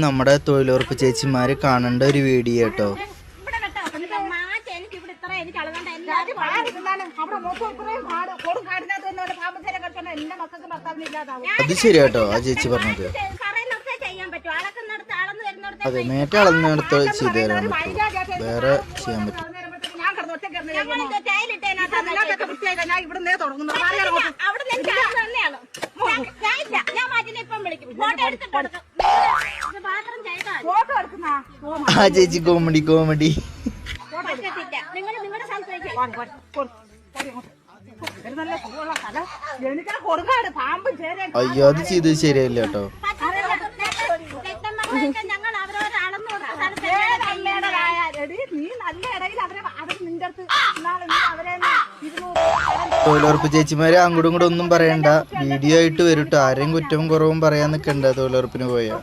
നമ്മുടെ തൊഴിലുറപ്പ് ചേച്ചിമാര് കാണേണ്ട ഒരു വീഡിയോ കേട്ടോ. അത് ശരിയാട്ടോ ആ ചേച്ചി പറഞ്ഞത്. അതെ, മേറ്റ അളന്നെടുത്ത് ചെയ്തു തരാൻ പറ്റും, വേറെ ചെയ്യാൻ പറ്റും. ആ ചേച്ചി കോമഡി കോമഡി. അയ്യോ അത് ചെയ്തത് ശരിയല്ല കേട്ടോ. തൊഴിലുറപ്പ് ചേച്ചിമാര് അങ്ങോട്ടും ഇങ്ങോട്ടും ഒന്നും പറയണ്ട, വീഡിയോ ആയിട്ട് വരും കേട്ടോ. ആരെയും കുറ്റവും കുറവും പറയാൻ നിൽക്കണ്ട തൊഴിലുറപ്പിന് പോയാ.